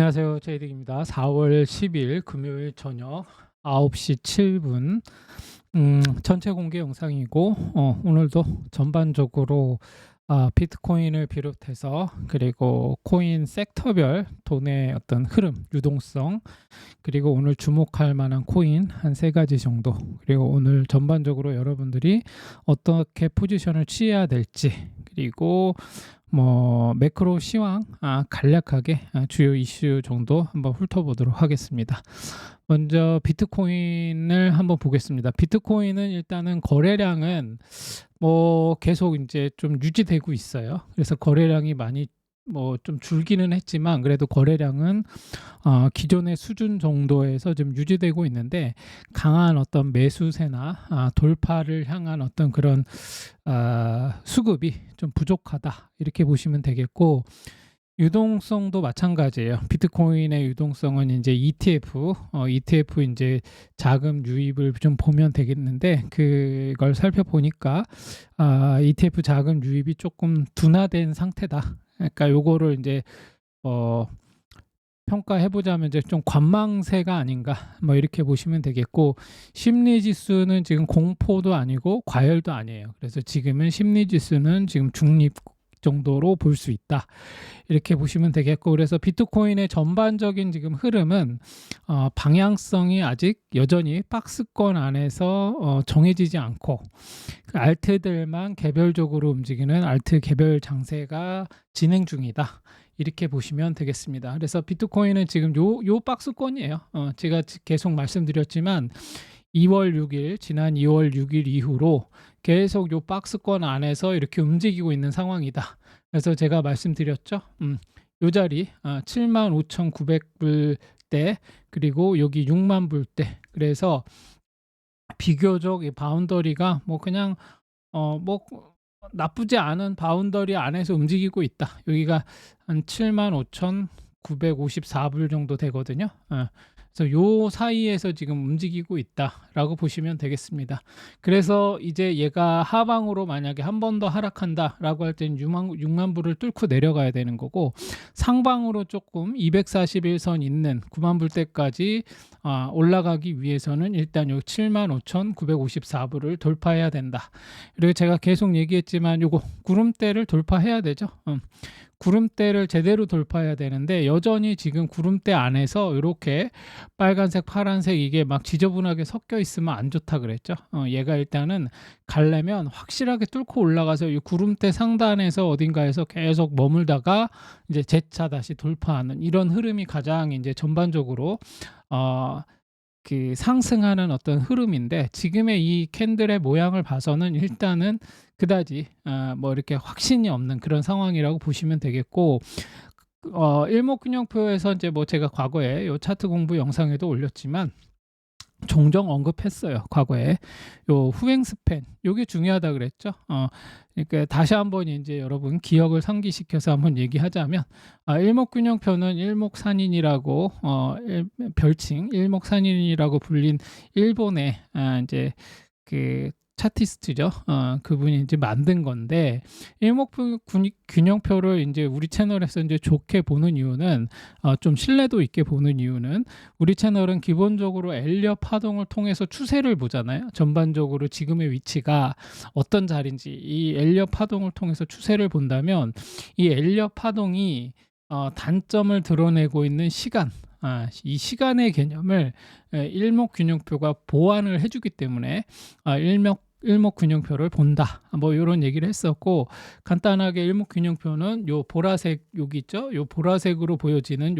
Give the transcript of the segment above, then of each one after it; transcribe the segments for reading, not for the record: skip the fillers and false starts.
안녕하세요. 제이득입니다. 4월 10일 금요일 저녁 9시 7분 전체 공개 영상이고 오늘도 전반적으로 비트코인을 비롯해서 그리고 코인 섹터별 돈의 어떤 흐름, 유동성 그리고 오늘 주목할 만한 코인 한 세 가지 정도 그리고 오늘 전반적으로 여러분들이 어떻게 포지션을 취해야 될지 그리고 뭐 매크로 시황 간략하게 주요 이슈 정도 한번 훑어보도록 하겠습니다. 먼저 비트코인을 한번 보겠습니다. 비트코인은 일단은 거래량은 뭐 계속 이제 좀 유지되고 있어요. 그래서 거래량이 많이 뭐 좀 줄기는 했지만 그래도 거래량은 기존의 수준 정도에서 좀 유지되고 있는데 강한 어떤 매수세나 돌파를 향한 어떤 그런 수급이 좀 부족하다 이렇게 보시면 되겠고 유동성도 마찬가지예요. 비트코인의 유동성은 이제 ETF 이제 자금 유입을 좀 보면 되겠는데 그걸 살펴보니까 ETF 자금 유입이 조금 둔화된 상태다. 그러니까 요거를 이제 어 평가해 보자면 이제 좀 관망세가 아닌가 뭐 이렇게 보시면 되겠고 심리 지수는 지금 공포도 아니고 과열도 아니에요. 그래서 지금은 심리 지수는 지금 중립 정도로 볼 수 있다. 이렇게 보시면 되겠고 그래서 비트코인의 전반적인 지금 흐름은 방향성이 아직 여전히 박스권 안에서 정해지지 않고 그 알트들만 개별적으로 움직이는 알트 개별 장세가 진행 중이다. 이렇게 보시면 되겠습니다. 그래서 비트코인은 지금 요 박스권이에요. 제가 계속 말씀드렸지만 2월 6일 지난 2월 6일 이후로 계속 요 박스권 안에서 이렇게 움직이고 있는 상황이다. 그래서 제가 말씀드렸죠. 요 자리 75,900불대 그리고 여기 6만 불대. 그래서 비교적 이 바운더리가 뭐 그냥 뭐 나쁘지 않은 바운더리 안에서 움직이고 있다. 여기가 한 75,954불 정도 되거든요. 그래서 요 사이에서 지금 움직이고 있다라고 보시면 되겠습니다. 그래서 이제 얘가 하방으로 만약에 한 번 더 하락한다라고 할 때는 6만 불을 뚫고 내려가야 되는 거고 상방으로 조금 241선 있는 9만 불대까지 올라가기 위해서는 일단 요 75,954불을 돌파해야 된다. 그리고 제가 계속 얘기했지만 요거 구름대를 돌파해야 되죠. 구름대를 제대로 돌파해야 되는데 여전히 지금 구름대 안에서 이렇게 빨간색, 파란색 이게 막 지저분하게 섞여 있으면 안 좋다 그랬죠. 얘가 일단은 가려면 확실하게 뚫고 올라가서 이 구름대 상단에서 어딘가에서 계속 머물다가 이제 재차 다시 돌파하는 이런 흐름이 가장 이제 전반적으로 그 상승하는 어떤 흐름인데 지금의 이 캔들의 모양을 봐서는 일단은 그다지 뭐 이렇게 확신이 없는 그런 상황이라고 보시면 되겠고 일목균형표에서 이제 뭐 제가 과거에 요 차트 공부 영상에도 올렸지만 종종 언급했어요. 과거에 요 후행 스팬 요게 중요하다 그랬죠. 그러니까 다시 한번 이제 여러분 기억을 상기시켜서 한번 얘기하자면 일목균형표는 일목산인이라고 별칭 일목산인이라고 불린 일본의 이제 그 차티스트죠. 그분이 이제 만든 건데 일목균형표를 이제 우리 채널에서 이제 좋게 보는 이유는 좀 신뢰도 있게 보는 이유는 우리 채널은 기본적으로 엘리엇 파동을 통해서 추세를 보잖아요. 전반적으로 지금의 위치가 어떤 자리인지 이 엘리엇 파동을 통해서 추세를 본다면 이 엘리엇 파동이 단점을 드러내고 있는 시간 이 시간의 개념을 일목균형표가 보완을 해주기 때문에 일목균형표를 본다. 뭐 이런 얘기를 했었고 간단하게 일목균형표는 요 보라색 여기 있죠. 요 보라색으로 보여지는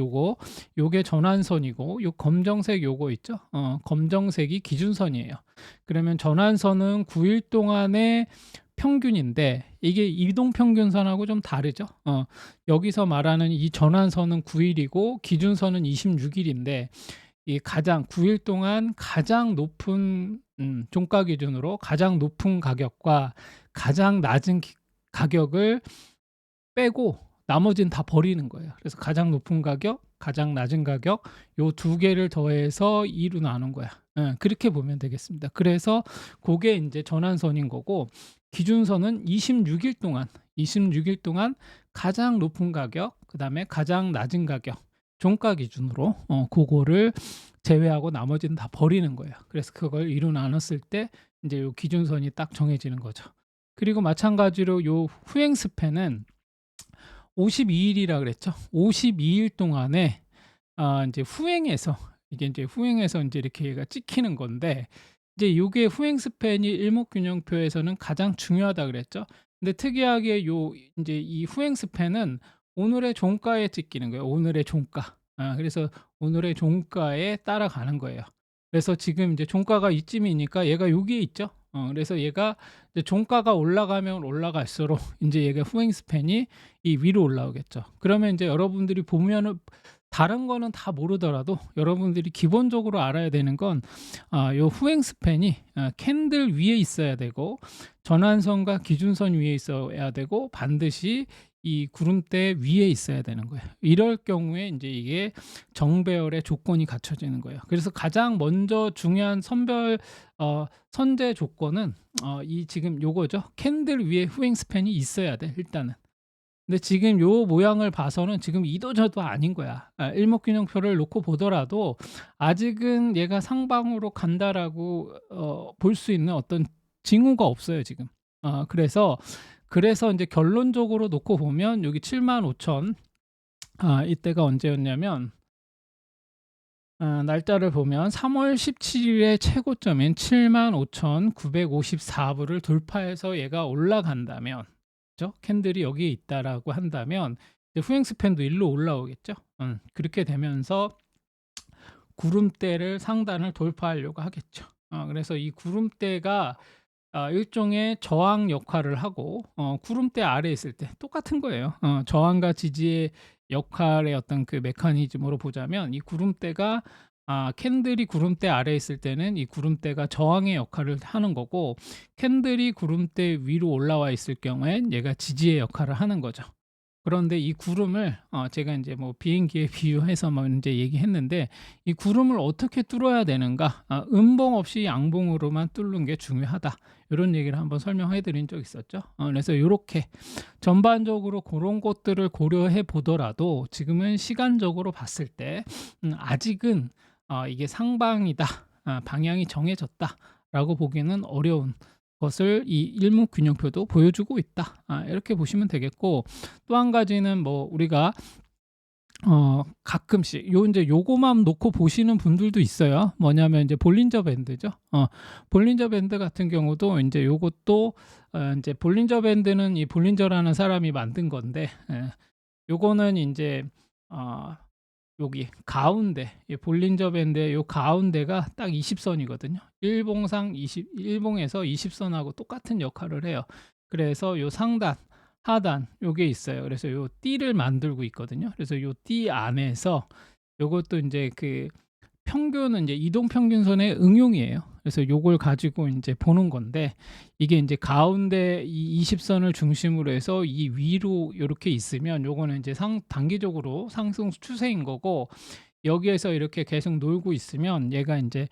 요게 전환선이고 요 검정색 요거 있죠. 검정색이 기준선이에요. 그러면 전환선은 9일 동안의 평균인데 이게 이동평균선하고 좀 다르죠. 여기서 말하는 이 전환선은 9일이고 기준선은 26일인데 이 가장 9일 동안 가장 높은 종가 기준으로 가장 높은 가격과 가장 낮은 가격을 빼고 나머지는 다 버리는 거예요. 그래서 가장 높은 가격, 가장 낮은 가격 요 두 개를 더해서 2로 나눈 거야. 그렇게 보면 되겠습니다. 그래서 그게 이제 전환선인 거고 기준선은 26일 동안 가장 높은 가격, 그다음에 가장 낮은 가격 종가 기준으로 그거를 제외하고 나머지는 다 버리는 거예요. 그래서 그걸 이로 나눴을 때 이제 요 기준선이 딱 정해지는 거죠. 그리고 마찬가지로 요 후행 스팬은 52일이라 그랬죠. 52일 동안에 인제 후행해서 이게 인제 후행해서 인제 이렇게 얘가 찍히는 건데 이제 요게 후행 스팬이 일목균형표에서는 가장 중요하다 그랬죠. 근데 특이하게 요 인제 이 후행 스팬은 오늘의 종가에 찍히는 거예요. 오늘의 종가. 그래서 오늘의 종가에 따라가는 거예요. 그래서 지금 이제 종가가 이쯤이니까 얘가 여기에 있죠. 그래서 얘가 이제 종가가 올라가면 올라갈수록 인제 얘가 후행 스팬이 이 위로 올라오겠죠. 그러면 인제 여러분들이 보면은 다른 거는 다 모르더라도 여러분들이 기본적으로 알아야 되는 건 요 후행 스팬이 캔들 위에 있어야 되고 전환선과 기준선 위에 있어야 되고 반드시 이 구름대 위에 있어야 되는 거예요. 이럴 경우에 인제 이게 정배열의 조건이 갖춰지는 거예요. 그래서 가장 먼저 중요한 선제 조건은 이 지금 요거죠. 캔들 위에 후행 스팬이 있어야 돼 일단은. 근데 지금 요 모양을 봐서는 지금 이도저도 아닌 거야. 일목균형표를 놓고 보더라도 아직은 얘가 상방으로 간다라고 볼 수 있는 어떤 징후가 없어요 지금. 그래서 인제 결론적으로 놓고 보면 여기 75,000 이때가 언제였냐면 날짜를 보면 3월 17일의 최고점인 75,954 불을 돌파해서 얘가 올라간다면 그죠? 캔들이 여기에 있다라고 한다면 이제 후행 스팬도 일로 올라오겠죠. 그렇게 되면서 구름대를 상단을 돌파하려고 하겠죠. 그래서 이 구름대가 일종의 저항 역할을 하고 구름대 아래에 있을 때 똑같은 거예요. 저항과 지지의 역할의 어떤 그 메커니즘으로 보자면 이 구름대가 캔들이 구름대 아래에 있을 때는 이 구름대가 저항의 역할을 하는 거고 캔들이 구름대 위로 올라와 있을 경우엔 얘가 지지의 역할을 하는 거죠. 그런데 이 구름을 제가 인제 뭐 비행기에 비유해서 뭐 인제 얘기했는데 이 구름을 어떻게 뚫어야 되는가? 음봉 없이 양봉으로만 뚫는 게 중요하다. 요런 얘기를 한번 설명해 드린 적 있었죠. 그래서 요렇게 전반적으로 고런 것들을 고려해 보더라도 지금은 시간적으로 봤을 때 아직은 이게 상방이다. 방향이 정해졌다라고 보기는 어려운 것을 이 일목균형표도 보여주고 있다. 이렇게 보시면 되겠고 또 한 가지는 뭐 우리가 가끔씩 인제 요거만 놓고 보시는 분들도 있어요. 뭐냐면 이제 볼린저 밴드죠. 볼린저 밴드 같은 경우도 인제 요것도 인제 볼린저 밴드는 이 볼린저라는 사람이 만든 건데 요거는 인제 여기 가운데 이 볼린저 밴드의 요 가운데가 딱 20선이거든요. 일봉에서 20선하고 똑같은 역할을 해요. 그래서 요 상단, 하단 요게 있어요. 그래서 요 띠를 만들고 있거든요. 그래서 요 띠 안에서 요것도 인제 그 평균은 이제 이동 평균선의 응용이에요. 그래서 요걸 가지고 인제 보는 건데 이게 인제 가운데 이 20선을 중심으로 해서 이 위로 요렇게 있으면 요거는 인제 단기적으로 상승 추세인 거고 여기에서 이렇게 계속 놀고 있으면 얘가 인제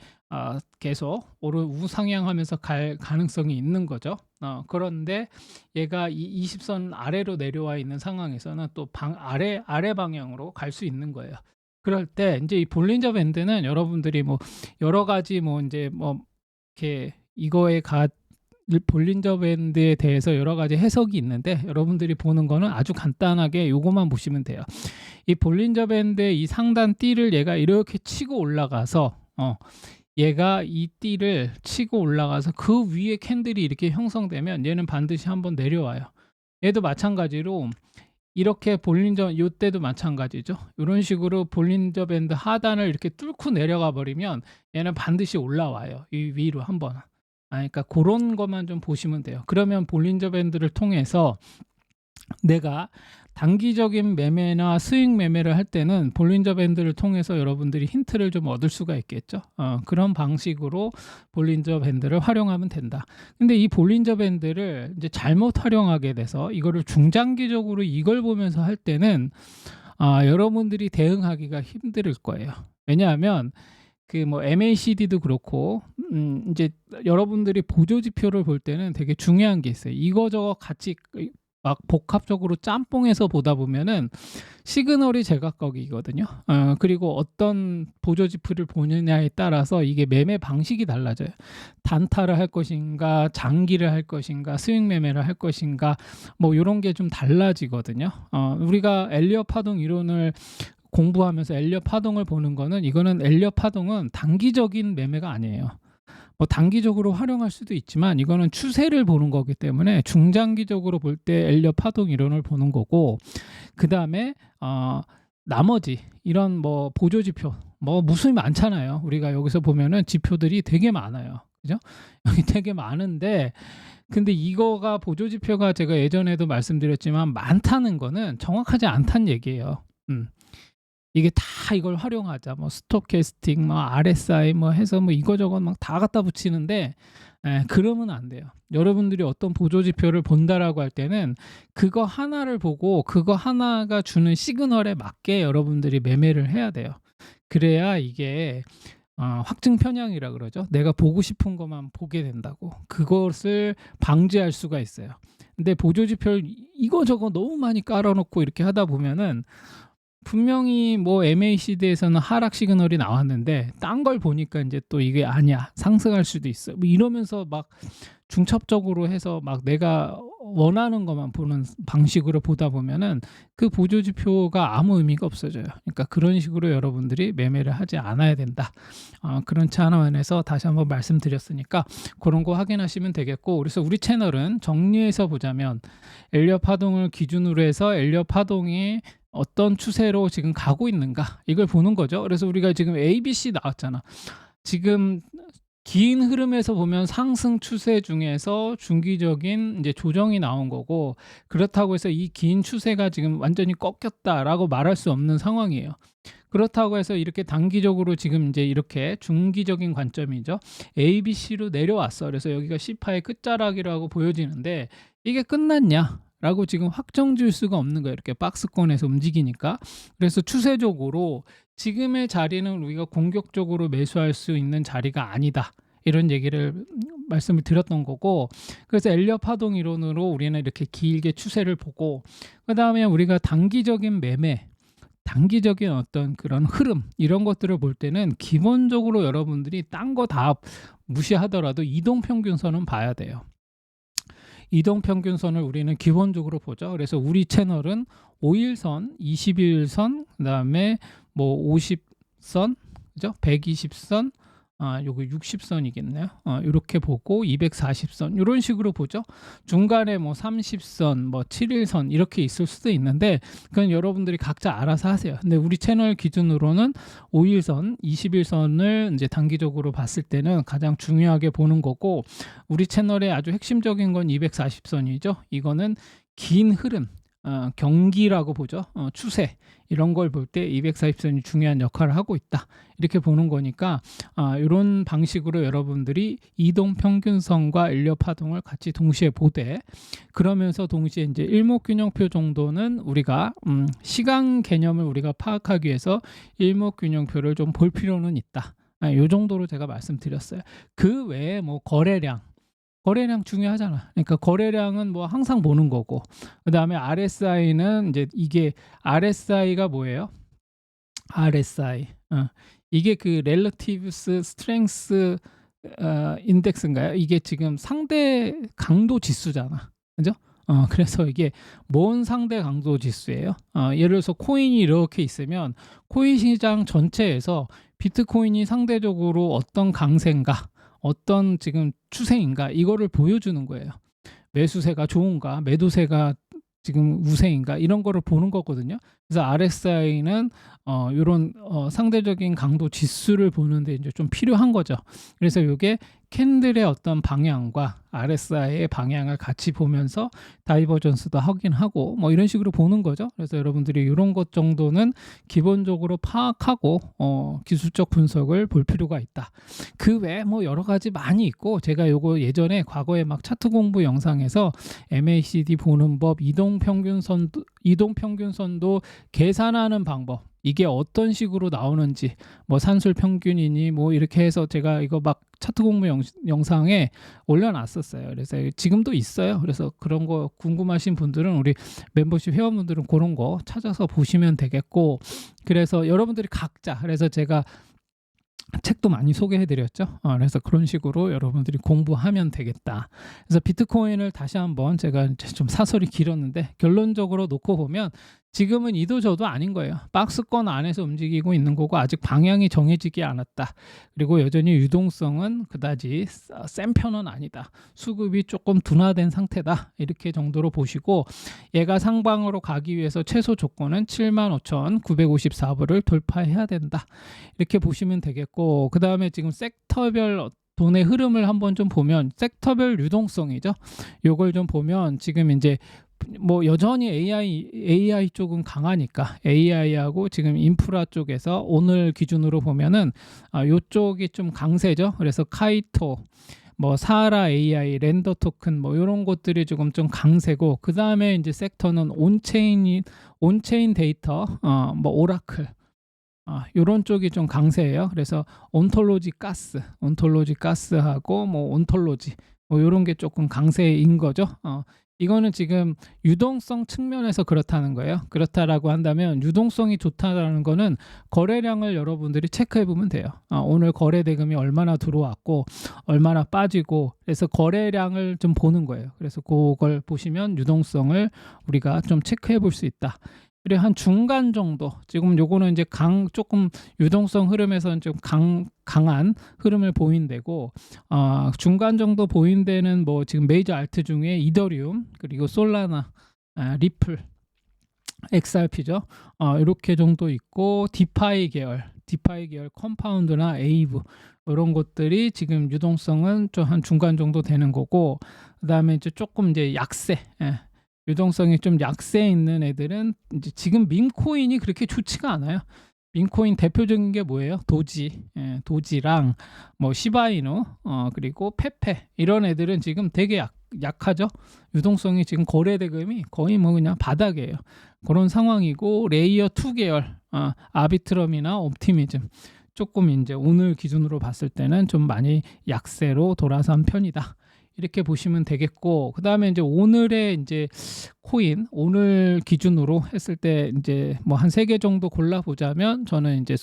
계속 우상향하면서 갈 가능성이 있는 거죠. 그런데 얘가 이 20선 아래로 내려와 있는 상황에서는 또 아래 방향으로 갈 수 있는 거예요. 그럴 때 인제 이 볼린저 밴드는 여러분들이 뭐 여러 가지 뭐 인제 뭐 이렇게 이거에 볼린저 밴드에 대해서 여러 가지 해석이 있는데 여러분들이 보는 거는 아주 간단하게 요거만 보시면 돼요. 이 볼린저 밴드의 이 상단 띠를 얘가 이렇게 치고 올라가서 얘가 이 띠를 치고 올라가서 그 위에 캔들이 이렇게 형성되면 얘는 반드시 한번 내려와요. 얘도 마찬가지로 이렇게 요때도 마찬가지죠. 요런 식으로 볼린저 밴드 하단을 이렇게 뚫고 내려가 버리면 얘는 반드시 올라와요. 이 위로 한번. 그러니까 고런 것만 좀 보시면 돼요. 그러면 볼린저 밴드를 통해서 내가 단기적인 매매나 수익 매매를 할 때는 볼린저 밴드를 통해서 여러분들이 힌트를 좀 얻을 수가 있겠죠. 그런 방식으로 볼린저 밴드를 활용하면 된다. 근데 이 볼린저 밴드를 이제 잘못 활용하게 돼서 이거를 중장기적으로 이걸 보면서 할 때는 여러분들이 대응하기가 힘들 거예요. 왜냐하면 그 뭐 MACD도 그렇고 이제 여러분들이 보조 지표를 볼 때는 되게 중요한 게 있어요. 이거저거 같이 막 복합적으로 짬뽕해서 보다 보면은 시그널이 제각각이거든요. 그리고 어떤 보조지표를 보느냐에 따라서 이게 매매 방식이 달라져요. 단타를 할 것인가, 장기를 할 것인가, 스윙 매매를 할 것인가, 뭐 이런 게 좀 달라지거든요. 우리가 엘리엇 파동 이론을 공부하면서 엘리엇 파동을 보는 거는, 이거는 엘리엇 파동은 단기적인 매매가 아니에요. 뭐 단기적으로 활용할 수도 있지만 이거는 추세를 보는 거기 때문에 중장기적으로 볼 때 엘리엇 파동 이론을 보는 거고, 그 다음에 나머지 이런 뭐 보조 지표 뭐 무수히 많잖아요. 우리가 여기서 보면은 지표들이 되게 많아요. 그죠? 여기 되게 많은데, 근데 이거가 보조 지표가 제가 예전에도 말씀드렸지만 많다는 거는 정확하지 않다는 얘기예요. 이게 다 이걸 활용하자, 뭐 스토캐스틱, 뭐 RSI 뭐 해서 뭐 이거저거 막 다 갖다 붙이는데, 그러면 안 돼요. 여러분들이 어떤 보조 지표를 본다라고 할 때는 그거 하나를 보고 그거 하나가 주는 시그널에 맞게 여러분들이 매매를 해야 돼요. 그래야 이게 확증 편향이라 그러죠. 내가 보고 싶은 것만 보게 된다고. 그것을 방지할 수가 있어요. 근데 보조 지표를 이거저거 너무 많이 깔아놓고 이렇게 하다 보면은 분명히 뭐 MACD에서는 하락 시그널이 나왔는데 딴 걸 보니까 이제 또 이게 아니야, 상승할 수도 있어, 뭐 이러면서 막 중첩적으로 해서 막 내가 원하는 것만 보는 방식으로 보다 보면은 그 보조 지표가 아무 의미가 없어져요. 그러니까 그런 식으로 여러분들이 매매를 하지 않아야 된다. 그런 차원에서 다시 한번 말씀드렸으니까 그런 거 확인하시면 되겠고, 그래서 우리 채널은 정리해서 보자면 엘리엇 파동을 기준으로 해서 엘리엇 파동이 어떤 추세로 지금 가고 있는가, 이걸 보는 거죠. 그래서 우리가 지금 ABC 나왔잖아. 지금 긴 흐름에서 보면 상승 추세 중에서 중기적인 이제 조정이 나온 거고, 그렇다고 해서 이 긴 추세가 지금 완전히 꺾였다라고 말할 수 없는 상황이에요. 그렇다고 해서 이렇게 단기적으로 지금 이제 이렇게 중기적인 관점이죠. ABC로 내려왔어. 그래서 여기가 C파의 끝자락이라고 보여지는데 이게 끝났냐? 라고 지금 확정 지을 수가 없는 거예요. 이렇게 박스권에서 움직이니까. 그래서 추세적으로 지금의 자리는 우리가 공격적으로 매수할 수 있는 자리가 아니다, 이런 얘기를 말씀을 드렸던 거고, 그래서 엘리엇 파동 이론으로 우리는 이렇게 길게 추세를 보고, 그 다음에 우리가 단기적인 매매, 단기적인 어떤 그런 흐름, 이런 것들을 볼 때는 기본적으로 여러분들이 딴 거 다 무시하더라도 이동평균선은 봐야 돼요. 이동평균선을 우리는 기본적으로 보죠. 그래서 우리 채널은 5일선, 21선, 그다음에 뭐 50선, 그죠? 120선, 요거 60선이겠네요. 이렇게 보고 240선 이런 식으로 보죠. 중간에 뭐 30선, 뭐 7일선 이렇게 있을 수도 있는데 그건 여러분들이 각자 알아서 하세요. 근데 우리 채널 기준으로는 5일선, 21선을 이제 단기적으로 봤을 때는 가장 중요하게 보는 거고, 우리 채널의 아주 핵심적인 건 240선이죠. 이거는 긴 흐름, 경기라고 보죠. 추세, 이런 걸 볼 때 240선이 중요한 역할을 하고 있다, 이렇게 보는 거니까 이런 방식으로 여러분들이 이동평균선과 엘리엇 파동을 같이 동시에 보되, 그러면서 동시에 이제 일목균형표 정도는 우리가 시간 개념을 우리가 파악하기 위해서 일목균형표를 좀 볼 필요는 있다. 이 정도로 제가 말씀드렸어요. 그 외에 뭐 거래량 중요하잖아. 그러니까 거래량은 뭐 항상 보는 거고, 그 다음에 RSI는 이제 이게 RSI가 뭐예요? RSI 이게 그 Relative Strength Index인가요? 이게 지금 상대 강도 지수잖아, 그죠? 그래서 이게 뭔 상대 강도 지수예요? 예를 들어서 코인이 이렇게 있으면 코인 시장 전체에서 비트코인이 상대적으로 어떤 강세인가, 어떤 지금 추세인가, 이거를 보여주는 거예요. 매수세가 좋은가, 매도세가 지금 우세인가, 이런 거를 보는 거거든요. 그래서 RSI는 이런 상대적인 강도 지수를 보는데 이제 좀 필요한 거죠. 그래서 이게 캔들의 어떤 방향과 RSI의 방향을 같이 보면서 다이버전스도 확인하고 뭐 이런 식으로 보는 거죠. 그래서 여러분들이 이런 것 정도는 기본적으로 파악하고 기술적 분석을 볼 필요가 있다. 그 외에 뭐 여러 가지 많이 있고, 제가 요거 예전에 과거에 막 차트 공부 영상에서 MACD 보는 법, 이동평균선도 계산하는 방법, 이게 어떤 식으로 나오는지 뭐 산술 평균이니 뭐 이렇게 해서 제가 이거 막 차트 공부 영상에 올려놨었어요. 그래서 지금도 있어요. 그래서 그런 거 궁금하신 분들은 우리 멤버십 회원분들은 그런 거 찾아서 보시면 되겠고, 그래서 여러분들이 각자, 그래서 제가 책도 많이 소개해드렸죠. 그래서 그런 식으로 여러분들이 공부하면 되겠다. 그래서 비트코인을 다시 한번 제가 이제 좀 사설이 길었는데 결론적으로 놓고 보면 지금은 이도 저도 아닌 거예요. 박스권 안에서 움직이고 있는 거고 아직 방향이 정해지지 않았다. 그리고 여전히 유동성은 그다지 센 편은 아니다. 수급이 조금 둔화된 상태다. 이렇게 정도로 보시고, 얘가 상방으로 가기 위해서 최소 조건은 75,954불을 돌파해야 된다. 이렇게 보시면 되겠고, 그 다음에 지금 섹터별 돈의 흐름을 한번 좀 보면 섹터별 유동성이죠. 요걸 좀 보면 지금 이제 뭐 여전히 AI 쪽은 강하니까 AI하고 지금 인프라 쪽에서 오늘 기준으로 보면은 요쪽이 좀 강세죠. 그래서 카이토, 뭐 사하라 AI, 렌더 토큰 뭐 이런 것들이 조금 좀 강세고, 그 다음에 이제 섹터는 온체인 데이터, 뭐 오라클, 이런 쪽이 좀 강세예요. 그래서 온톨로지 가스하고 뭐 온톨로지 뭐 이런 게 조금 강세인 거죠. 이거는 지금 유동성 측면에서 그렇다는 거예요. 그렇다라고 한다면 유동성이 좋다라는 거는 거래량을 여러분들이 체크해 보면 돼요. 오늘 거래 대금이 얼마나 들어왔고 얼마나 빠지고, 그래서 거래량을 좀 보는 거예요. 그래서 그걸 보시면 유동성을 우리가 좀 체크해 볼 수 있다. 그리고 한 중간 정도, 지금 요거는 이제 조금 유동성 흐름에서는 좀 강한 흐름을 보인대고, 중간 정도 보인대는 뭐 지금 메이저 알트 중에 이더리움, 그리고 솔라나, 리플, XRP죠. 이렇게 정도 있고, 디파이 계열 컴파운드나 에이브 이런 것들이 지금 유동성은 좀 한 중간 정도 되는 거고, 그다음에 이제 조금 이제 약세, 유동성이 좀 약세 있는 애들은 이제 지금 밈코인이 그렇게 좋지가 않아요. 밈코인 대표적인 게 뭐예요? 도지랑 뭐 시바이누, 그리고 페페, 이런 애들은 지금 되게 약하죠. 유동성이 지금 거래 대금이 거의 뭐 그냥 바닥이에요. 그런 상황이고, 레이어 2 계열, 아비트럼이나 옵티미즘 조금 이제 오늘 기준으로 봤을 때는 좀 많이 약세로 돌아선 편이다. 이렇게 보시면 되겠고, 그 다음에 이제 오늘의 이제 코인, 오늘 기준으로 했을 때 이제 뭐 한 3개 정도 골라보자면, 저는 이제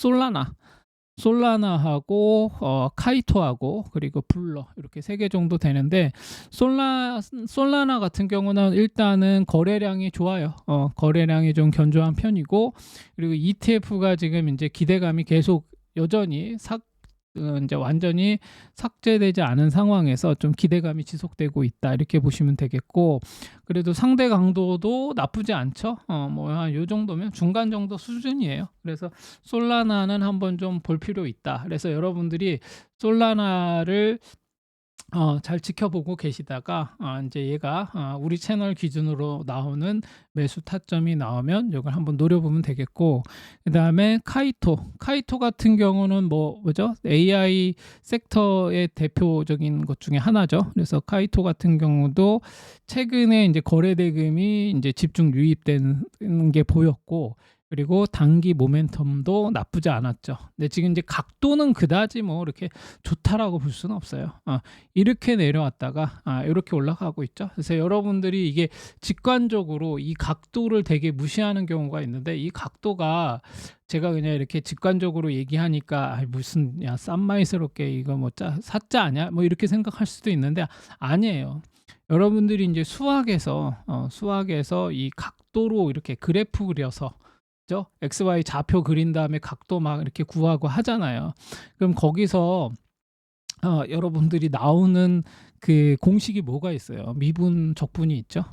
솔라나하고 카이토하고 그리고 블러, 이렇게 3개 정도 되는데, 솔라나 같은 경우는 일단은 거래량이 좋아요. 거래량이 좀 견조한 편이고, 그리고 ETF가 지금 이제 기대감이 계속 여전히 이제 완전히 삭제되지 않은 상황에서 좀 기대감이 지속되고 있다. 이렇게 보시면 되겠고, 그래도 상대 강도도 나쁘지 않죠. 뭐 한 요 정도면 중간 정도 수준이에요. 그래서 솔라나는 한번 좀 볼 필요 있다. 그래서 여러분들이 솔라나를 잘 지켜보고 계시다가 이제 얘가 우리 채널 기준으로 나오는 매수 타점이 나오면 이걸 한번 노려보면 되겠고, 그 다음에 카이토 같은 경우는 뭐죠? AI 섹터의 대표적인 것 중에 하나죠. 그래서 카이토 같은 경우도 최근에 이제 거래 대금이 이제 집중 유입되는 게 보였고, 그리고 단기 모멘텀도 나쁘지 않았죠. 근데 지금 이제 각도는 그다지 뭐 이렇게 좋다라고 볼 수는 없어요. 이렇게 내려왔다가 이렇게 올라가고 있죠. 그래서 여러분들이 이게 직관적으로 이 각도를 되게 무시하는 경우가 있는데, 이 각도가 제가 그냥 이렇게 직관적으로 얘기하니까 무슨 쌈마이스럽게 이거 뭐 사자 아니야? 뭐 이렇게 생각할 수도 있는데 아니에요. 여러분들이 이제 수학에서 이 각도로 이렇게 그래프 그려서 XY 좌표 그린 다음에 각도 막 이렇게 구하고 하잖아요. 그럼 거기서 여러분들이 나오는 그 공식이 뭐가 있어요? 미분 적분이 있죠.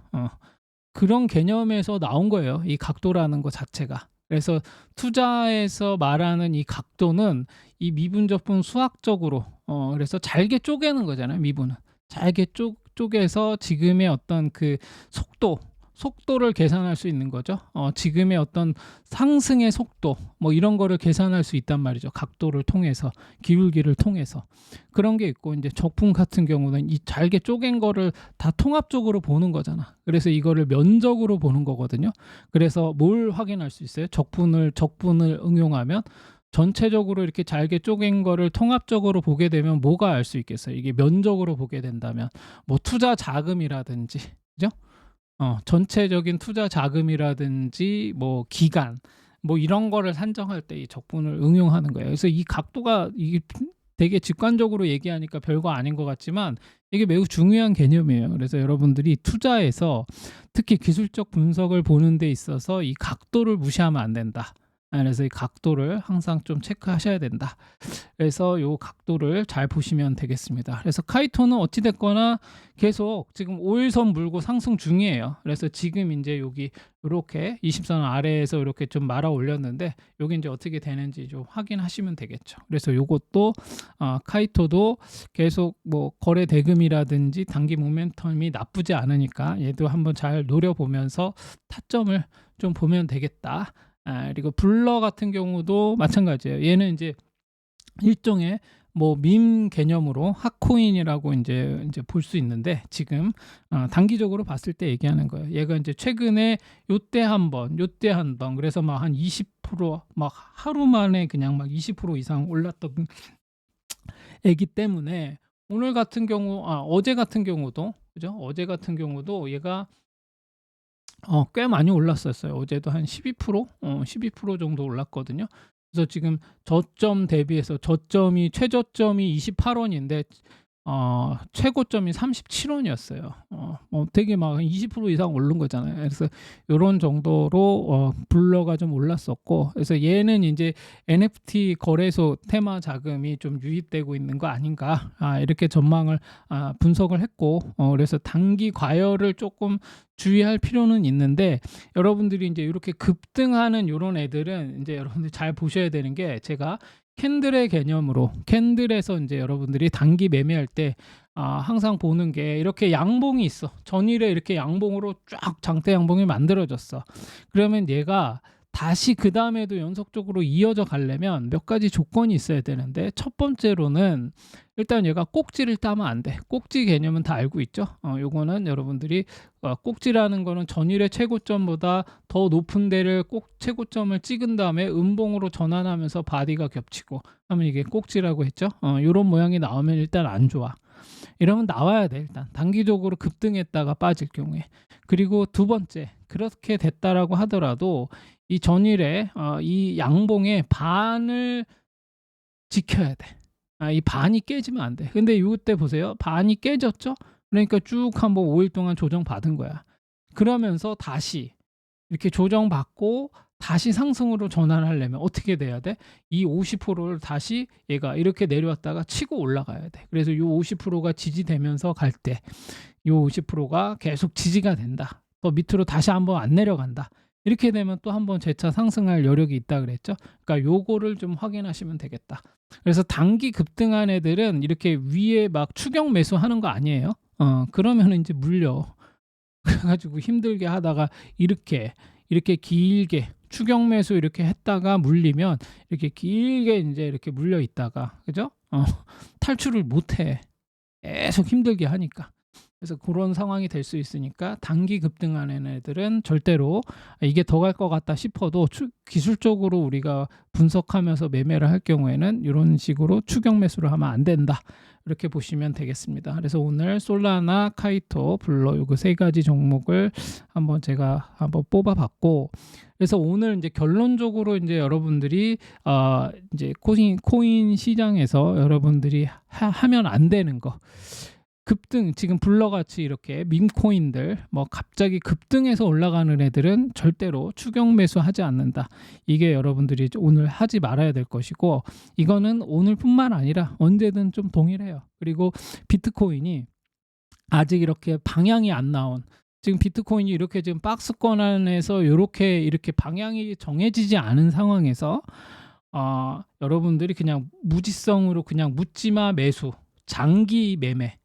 그런 개념에서 나온 거예요. 이 각도라는 것 자체가. 그래서 투자에서 말하는 이 각도는 이 미분 적분 수학적으로 그래서 잘게 쪼개는 거잖아요. 미분은 잘게 쪼개서 지금의 어떤 그 속도를 계산할 수 있는 거죠. 지금의 어떤 상승의 속도 뭐 이런 거를 계산할 수 있단 말이죠. 각도를 통해서, 기울기를 통해서. 그런 게 있고, 이제 적분 같은 경우는 이 잘게 쪼갠 거를 다 통합적으로 보는 거잖아. 그래서 이거를 면적으로 보는 거거든요. 그래서 뭘 확인할 수 있어요? 적분을 응용하면 전체적으로 이렇게 잘게 쪼갠 거를 통합적으로 보게 되면 뭐가 알 수 있겠어요? 이게 면적으로 보게 된다면 뭐 투자 자금이라든지, 그죠? 전체적인 투자 자금이라든지 뭐 기간 뭐 이런 거를 산정할 때 이 적분을 응용하는 거예요. 그래서 이 각도가 이게 되게 직관적으로 얘기하니까 별거 아닌 것 같지만 이게 매우 중요한 개념이에요. 그래서 여러분들이 투자에서 특히 기술적 분석을 보는 데 있어서 이 각도를 무시하면 안 된다. 그래서 이 각도를 항상 좀 체크하셔야 된다. 그래서 이 각도를 잘 보시면 되겠습니다. 그래서 카이토는 어찌 됐거나 계속 지금 5일선 물고 상승 중이에요. 그래서 지금 이제 여기 이렇게 20선 아래에서 이렇게 좀 말아 올렸는데 여기 이제 어떻게 되는지 좀 확인하시면 되겠죠. 그래서 요것도 카이토도 계속 뭐 거래 대금이라든지 단기 모멘텀이 나쁘지 않으니까 얘도 한번 잘 노려보면서 타점을 좀 보면 되겠다. 그리고 블러 같은 경우도 마찬가지예요. 얘는 이제 일종의 뭐 밈 개념으로 핫코인이라고 이제 볼 수 있는데 지금 단기적으로 봤을 때 얘기하는 거예요. 얘가 이제 최근에 요때 한 번, 요때 한 번, 그래서 막 한 20% 하루 만에 그냥 막 20% 이상 올랐던 애기 때문에 오늘 같은 경우 어제 같은 경우도 그죠? 어제 같은 경우도 얘가 꽤 많이 올랐었어요. 어제도 한 12% 정도 올랐거든요. 그래서 지금 저점 대비해서 저점이 최저점이 28원인데 최고점이 37원이었어요. 되게 막 20% 이상 오른 거잖아요. 그래서 이런 정도로 블러가 좀 올랐었고, 그래서 얘는 이제 NFT 거래소 테마 자금이 좀 유입되고 있는 거 아닌가, 이렇게 전망을 분석을 했고, 그래서 단기 과열을 조금 주의할 필요는 있는데, 여러분들이 이제 이렇게 급등하는 이런 애들은 이제 여러분들 잘 보셔야 되는 게, 제가 캔들의 개념으로 캔들에서 이제 여러분들이 단기 매매할 때 항상 보는 게 이렇게 양봉이 있어. 전일에 이렇게 양봉으로 쫙 장대 양봉이 만들어졌어. 그러면 얘가 다시 그 다음에도 연속적으로 이어져 가려면 몇 가지 조건이 있어야 되는데, 첫 번째로는 일단 얘가 꼭지를 따면 안 돼. 꼭지 개념은 다 알고 있죠. 요거는 여러분들이 꼭지라는 거는 전일의 최고점보다 더 높은 데를 꼭 최고점을 찍은 다음에 음봉으로 전환하면서 바디가 겹치고 하면 이게 꼭지라고 했죠. 요런 모양이 나오면 일단 안 좋아. 이러면 나와야 돼. 일단 단기적으로 급등했다가 빠질 경우에. 그리고 두 번째, 그렇게 됐다라고 하더라도 이 전일에 이 양봉의 반을 지켜야 돼. 이 반이 깨지면 안 돼. 근데 이때 보세요. 반이 깨졌죠? 그러니까 쭉 한번 5일 동안 조정받은 거야. 그러면서 다시 이렇게 조정받고 다시 상승으로 전환하려면 어떻게 돼야 돼? 이 50%를 다시 얘가 이렇게 내려왔다가 치고 올라가야 돼. 그래서 이 50%가 지지되면서 갈 때 이 50%가 계속 지지가 된다. 또 밑으로 다시 한번 안 내려간다. 이렇게 되면 또 한번 재차 상승할 여력이 있다 그랬죠. 그러니까 요거를 좀 확인하시면 되겠다. 그래서 단기 급등한 애들은 이렇게 위에 막 추격 매수하는 거 아니에요. 그러면 이제 물려. 그래가지고 힘들게 하다가 이렇게 길게 추격 매수 이렇게 했다가 물리면 이렇게 길게 이제 이렇게 물려 있다가, 그죠? 탈출을 못해. 계속 힘들게 하니까. 그래서 그런 상황이 될 수 있으니까 단기 급등하는 애들은 절대로 이게 더 갈 것 같다 싶어도 기술적으로 우리가 분석하면서 매매를 할 경우에는 이런 식으로 추격 매수를 하면 안 된다. 이렇게 보시면 되겠습니다. 그래서 오늘 솔라나, 카이토, 블러 요거 세 가지 종목을 제가 한번 뽑아봤고, 그래서 오늘 이제 결론적으로 이제 여러분들이 이제 코인 시장에서 여러분들이 하면 안 되는 거. 급등, 지금 블러같이 이렇게 밈코인들 뭐 갑자기 급등해서 올라가는 애들은 절대로 추격 매수하지 않는다. 이게 여러분들이 오늘 하지 말아야 될 것이고, 이거는 오늘뿐만 아니라 언제든 좀 동일해요. 그리고 비트코인이 아직 이렇게 방향이 안 나온, 지금 비트코인이 이렇게 지금 박스권 안에서 이렇게 방향이 정해지지 않은 상황에서 여러분들이 그냥 무지성으로 그냥 묻지마 매수, 장기 매매,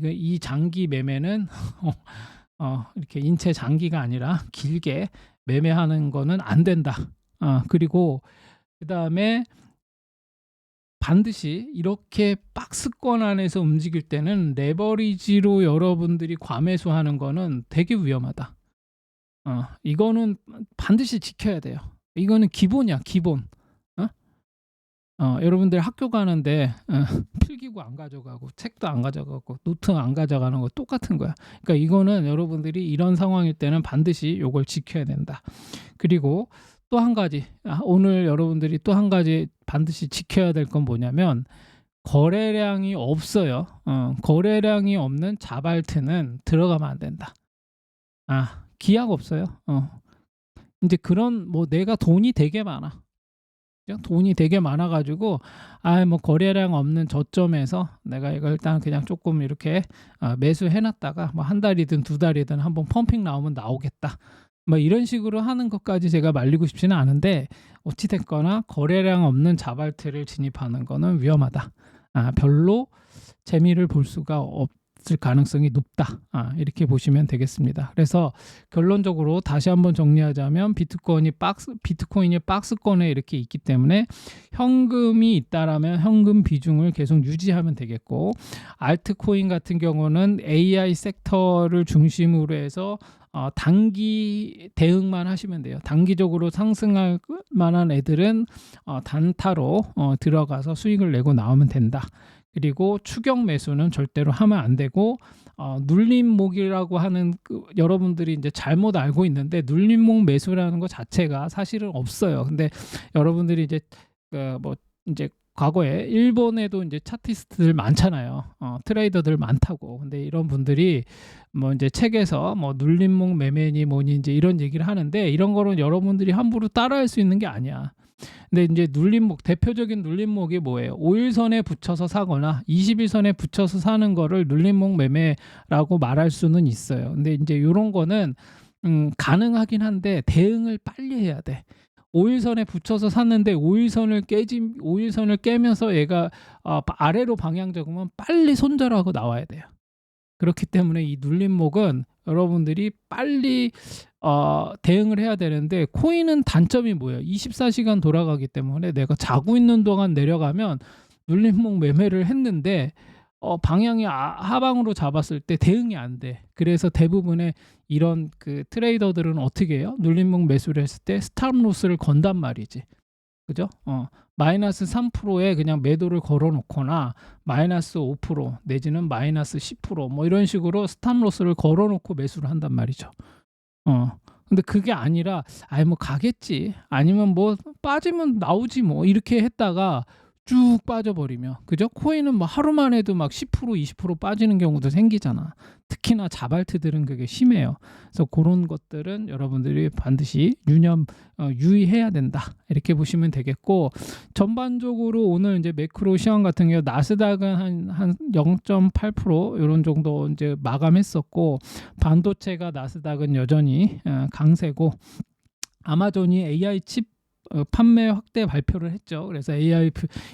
이 장기 매매는 이렇게 인체 장기가 아니라 길게 매매하는 거는 안 된다. 그리고 그다음에 반드시 이렇게 박스권 안에서 움직일 때는 레버리지로 여러분들이 과매수하는 거는 되게 위험하다. 이거는 반드시 지켜야 돼요. 이거는 기본이야, 기본. 여러분들 학교 가는데 필기구 안 가져가고 책도 안 가져가고 노트 안 가져가는 거 똑같은 거야. 그러니까 이거는 여러분들이 이런 상황일 때는 반드시 요걸 지켜야 된다. 그리고 또 한 가지, 오늘 여러분들이 또 한 가지 반드시 지켜야 될 건 뭐냐면 거래량이 없어요. 거래량이 없는 자발트는 들어가면 안 된다. 기약 없어요. 이제 그런 뭐 내가 돈이 되게 많아. 돈이 되게 많아 가지고 뭐 거래량 없는 저점에서 내가 이걸 일단 그냥 조금 이렇게 매수해 놨다가 뭐 한 달이든 두 달이든 한번 펌핑 나오면 나오겠다. 뭐 이런 식으로 하는 것까지 제가 말리고 싶지는 않은데 어찌 됐거나 거래량 없는 자발트를 진입하는 거는 위험하다. 별로 재미를 볼 수가 없을 가능성이 높다. 이렇게 보시면 되겠습니다. 그래서 결론적으로 다시 한번 정리하자면 비트코인이 박스권에 이렇게 있기 때문에 현금이 있다라면 현금 비중을 계속 유지하면 되겠고, 알트코인 같은 경우는 AI 섹터를 중심으로 해서 단기 대응만 하시면 돼요. 단기적으로 상승할 만한 애들은 단타로 들어가서 수익을 내고 나오면 된다. 그리고 추격 매수는 절대로 하면 안 되고, 눌림목이라고 하는 여러분들이 이제 잘못 알고 있는데 눌림목 매수라는 것 자체가 사실은 없어요. 근데 여러분들이 이제 이제 과거에 일본에도 이제 차티스트들 많잖아요. 트레이더들 많다고. 근데 이런 분들이 뭐 이제 책에서 뭐 눌림목 매매니 뭐니 이제 이런 얘기를 하는데, 이런 거는 여러분들이 함부로 따라할 수 있는 게 아니야. 근데 이제 눌림목, 대표적인 눌림목이 뭐예요? 5일선에 붙여서 사거나 20일선에 붙여서 사는 거를 눌림목 매매라고 말할 수는 있어요. 근데 이제 이런 거는 가능하긴 한데 대응을 빨리 해야 돼. 5일선에 붙여서 샀는데 5일선을 깨면서 얘가 아래로 방향 잡으면 빨리 손절하고 나와야 돼요. 그렇기 때문에 이 눌림목은 여러분들이 빨리 대응을 해야 되는데, 코인은 단점이 뭐예요? 24시간 돌아가기 때문에 내가 자고 있는 동안 내려가면 눌림목 매매를 했는데 방향이 하방으로 잡았을 때 대응이 안 돼. 그래서 대부분의 이런 그 트레이더들은 어떻게 해요? 눌림목 매수를 했을 때 스탑로스를 건단 말이지. 그죠? 마이너스 3%에 그냥 매도를 걸어 놓거나 마이너스 5% 내지는 마이너스 10% 이런 식으로 스탑로스를 걸어 놓고 매수를 한단 말이죠. 근데 그게 아니라 뭐 가겠지, 아니면 뭐 빠지면 나오지 뭐 이렇게 했다가 쭉 빠져버리며, 그죠? 코인은 뭐 하루만 해도 막 10% 20% 빠지는 경우도 생기잖아. 특히나 자발트들은 그게 심해요. 그래서 그런 것들은 여러분들이 반드시 유의해야 된다. 이렇게 보시면 되겠고, 전반적으로 오늘 이제 매크로 시황 같은 경우 나스닥은 한 0.8% 이런 정도 이제 마감했었고, 반도체가 나스닥은 여전히 강세고, 아마존이 AI 칩 판매 확대 발표를 했죠. 그래서 AI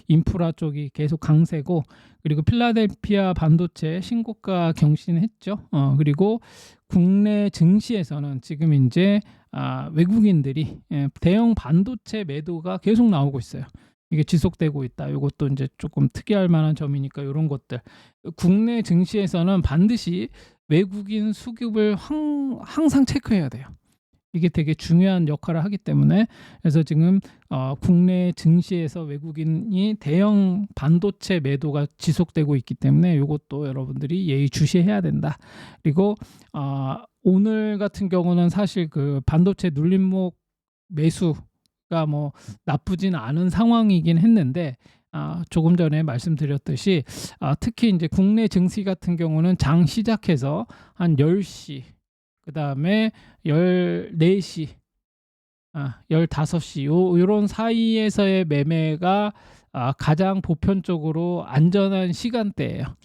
인프라 쪽이 계속 강세고, 그리고 필라델피아 반도체 신고가 경신했죠. 그리고 국내 증시에서는 지금 이제 외국인들이 대형 반도체 매도가 계속 나오고 있어요. 이게 지속되고 있다. 이것도 이제 조금 특이할 만한 점이니까 이런 것들. 국내 증시에서는 반드시 외국인 수급을 항상 체크해야 돼요. 이게 되게 중요한 역할을 하기 때문에, 그래서 지금 국내 증시에서 외국인이 대형 반도체 매도가 지속되고 있기 때문에 이것도 여러분들이 예의주시해야 된다. 그리고 오늘 같은 경우는 사실 그 반도체 눌림목 매수가 뭐 나쁘진 않은 상황이긴 했는데, 조금 전에 말씀드렸듯이 특히 이제 국내 증시 같은 경우는 장 시작해서 한 10시, 그 다음에 14시, 15시 요런 사이에서의 매매가 가장 보편적으로 안전한 시간대예요.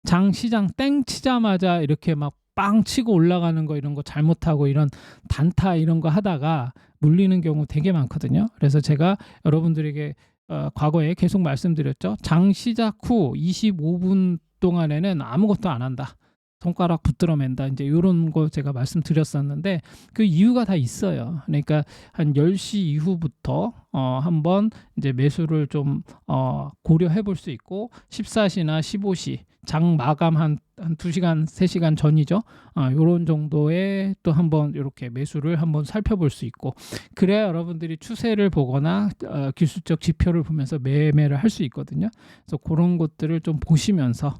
장 시장 땡 치자마자 이렇게 막 빵 치고 올라가는 거, 이런 거 잘못하고 이런 단타 이런 거 하다가 물리는 경우 되게 많거든요. 그래서 제가 여러분들에게 과거에 계속 말씀드렸죠. 장 시작 후 25분 동안에는 아무것도 안 한다. 손가락 붙들어 맨다 이제 요런 거 제가 말씀드렸었는데 그 이유가 다 있어요. 그러니까 한 10시 이후부터 한번 이제 매수를 좀 고려해 볼 수 있고 14시나 15시 장 마감 한 2시간, 3시간 전이죠. 요런 정도에 또 한번 요렇게 매수를 한번 살펴볼 수 있고 그래야 여러분들이 추세를 보거나 기술적 지표를 보면서 매매를 할 수 있거든요. 그래서 그런 것들을 좀 보시면서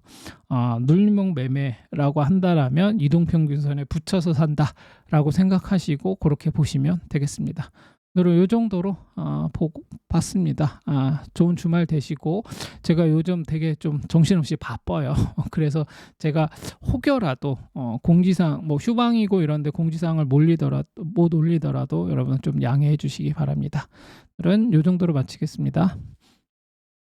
눌림목 매매라고 한다라면 이동평균선에 붙여서 산다라고 생각하시고 그렇게 보시면 되겠습니다. 오늘은 요 정도로 보고 봤습니다. 좋은 주말 되시고 제가 요즘 되게 좀 정신없이 바빠요. 그래서 제가 혹여라도 공지사항 뭐 휴방이고 이런데 공지사항을 못 올리더라도 여러분 좀 양해해 주시기 바랍니다. 오늘은 요 정도로 마치겠습니다.